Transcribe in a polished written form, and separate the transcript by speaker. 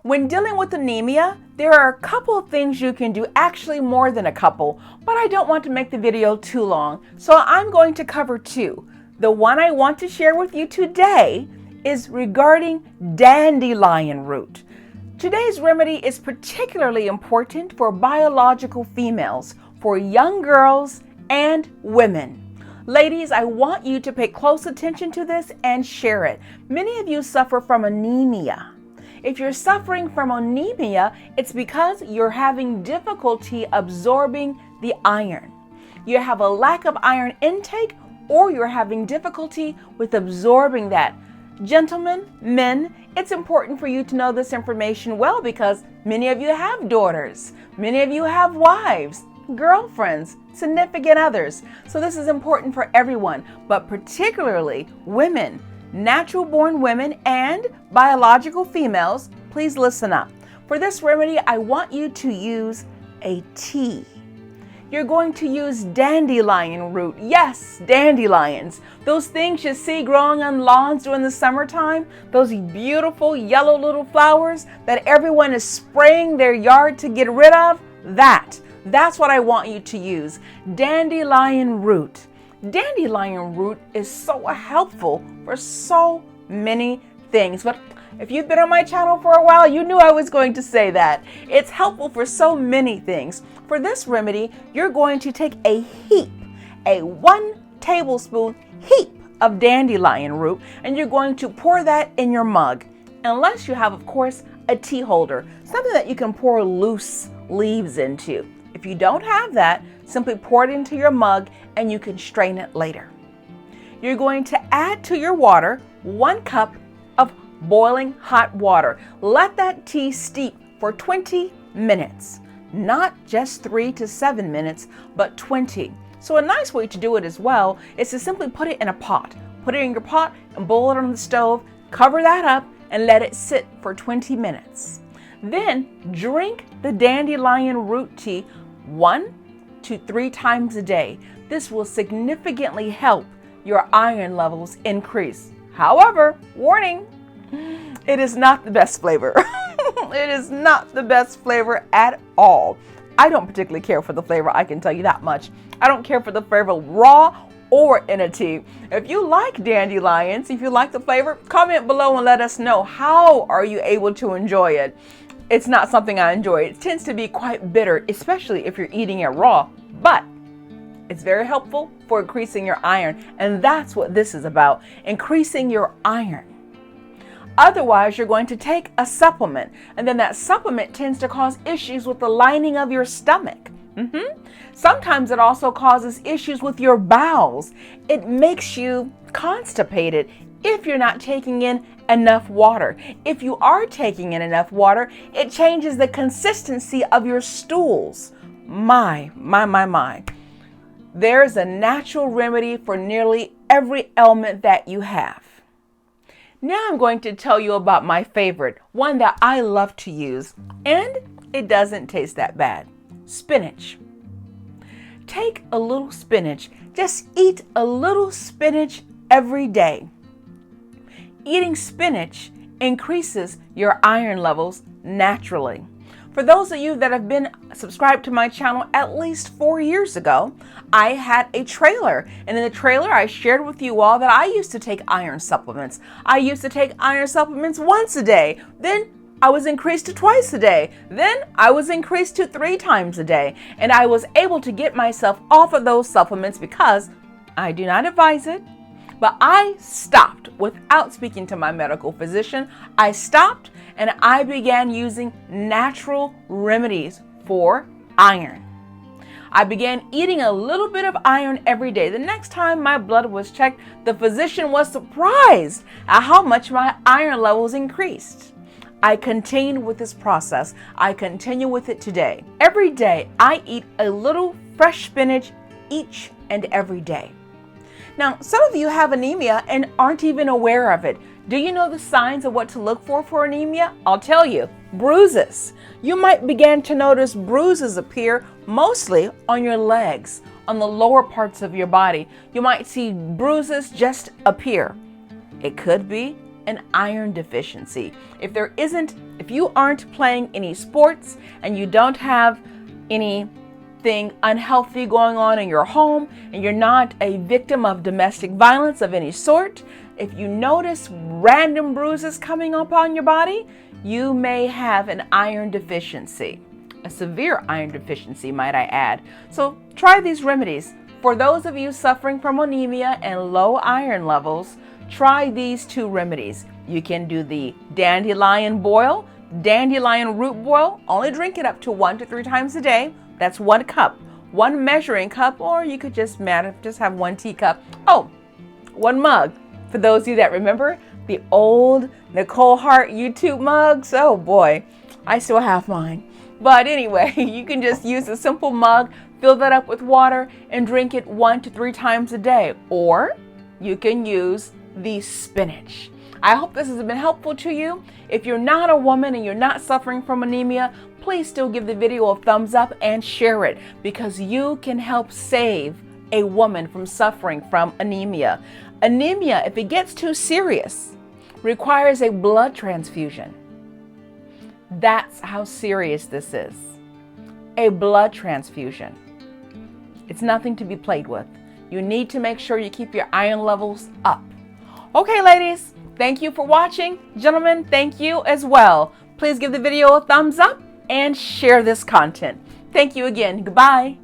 Speaker 1: When dealing with anemia, there are a couple of things you can do, actually more than a couple, but I don't want to make the video too long, so I'm going to cover two. The one I want to share with you today is regarding dandelion root. Today's remedy is particularly important for biological females, for young girls and women. Ladies, I want you to pay close attention to this and share it. Many of you suffer from anemia. If you're suffering from anemia, it's because you're having difficulty absorbing the iron. You have a lack of iron intake, or you're having difficulty with absorbing that. Gentlemen, men, it's important for you to know this information well because many of you have daughters, many of you have wives, girlfriends, significant others. So this is important for everyone, but particularly women, natural-born women and biological females. Please listen up. For this remedy, I want you to use a tea. You're going to use dandelion root. Yes, dandelions. Those things you see growing on lawns during the summertime, those beautiful yellow little flowers that everyone is spraying their yard to get rid of, that's what I want you to use. Dandelion root. Dandelion root is so helpful for so many things, but if you've been on my channel for a while, you knew I was going to say that. It's helpful for so many things. For this remedy, you're going to take a 1 tablespoon heap of dandelion root, and you're going to pour that in your mug. Unless you have, of course, a tea holder, something that you can pour loose leaves into. If you don't have that, simply pour it into your mug and you can strain it later. You're going to add to your water 1 cup of boiling hot water. Let that tea steep for 20 minutes. Not just 3 to 7 minutes, but 20. So a nice way to do it as well is to simply put it in a pot. Put it in your pot and boil it on the stove, cover that up and let it sit for 20 minutes. Then drink the dandelion root tea 1 to 3 times a day. This will significantly help your iron levels increase. However, warning, it is not the best flavor. It is not the best flavor at all. I don't particularly care for the flavor, I can tell you that much. I don't care for the flavor raw or in a tea. If you like dandelions, if you like the flavor, comment below and let us know. How are you able to enjoy it? It's not something I enjoy. It tends to be quite bitter, especially if you're eating it raw, but it's very helpful for increasing your iron, and that's what this is about, increasing your iron. Otherwise, you're going to take a supplement, and then that supplement tends to cause issues with the lining of your stomach. Sometimes it also causes issues with your bowels. It makes you constipated if you're not taking in enough water. If you are taking in enough water, it changes the consistency of your stools. My. There's a natural remedy for nearly every ailment that you have. Now I'm going to tell you about my favorite, one that I love to use, and it doesn't taste that bad. Spinach. Take a little spinach. Just eat a little spinach every day. Eating spinach increases your iron levels naturally. For those of you that have been subscribed to my channel at least 4 years ago, I had a trailer, and in the trailer I shared with you all that I used to take iron supplements. I used to take iron supplements once a day, then I was increased to twice a day, then I was increased to 3 times a day, and I was able to get myself off of those supplements because I do not advise it, but I stopped without speaking to my medical physician. I stopped and I began using natural remedies for iron. I began eating a little bit of iron every day. The next time my blood was checked, the physician was surprised at how much my iron levels increased. I continued with this process. I continue with it today. Every day I eat a little fresh spinach each and every day. Now, some of you have anemia and aren't even aware of it. Do you know the signs of what to look for anemia? I'll tell you. Bruises. You might begin to notice bruises appear mostly on your legs, on the lower parts of your body. You might see bruises just appear. It could be an iron deficiency. If you aren't playing any sports and you don't have anything unhealthy going on in your home and you're not a victim of domestic violence of any sort, if you notice random bruises coming up on your body, you may have an iron deficiency. A severe iron deficiency, might I add. So try these remedies. For those of you suffering from anemia and low iron levels, try these 2 remedies. You can do the dandelion boil, dandelion root boil. Only drink it up to 1 to 3 times a day. That's 1 cup, 1 measuring cup, or you could just have 1 teacup. Oh, 1 mug. For those of you that remember the old Nicole Hart YouTube mugs, oh boy, I still have mine. But anyway, you can just use a simple mug, fill that up with water, and drink it 1 to 3 times a day. Or you can use the spinach. I hope this has been helpful to you. If you're not a woman and you're not suffering from anemia, please still give the video a thumbs up and share it, because you can help save a woman from suffering from anemia. Anemia, if it gets too serious, requires a blood transfusion. That's how serious this is. A blood transfusion. It's nothing to be played with. You need to make sure you keep your iron levels up. Okay, ladies, thank you for watching. Gentlemen, thank you as well. Please give the video a thumbs up and share this content. Thank you again. Goodbye.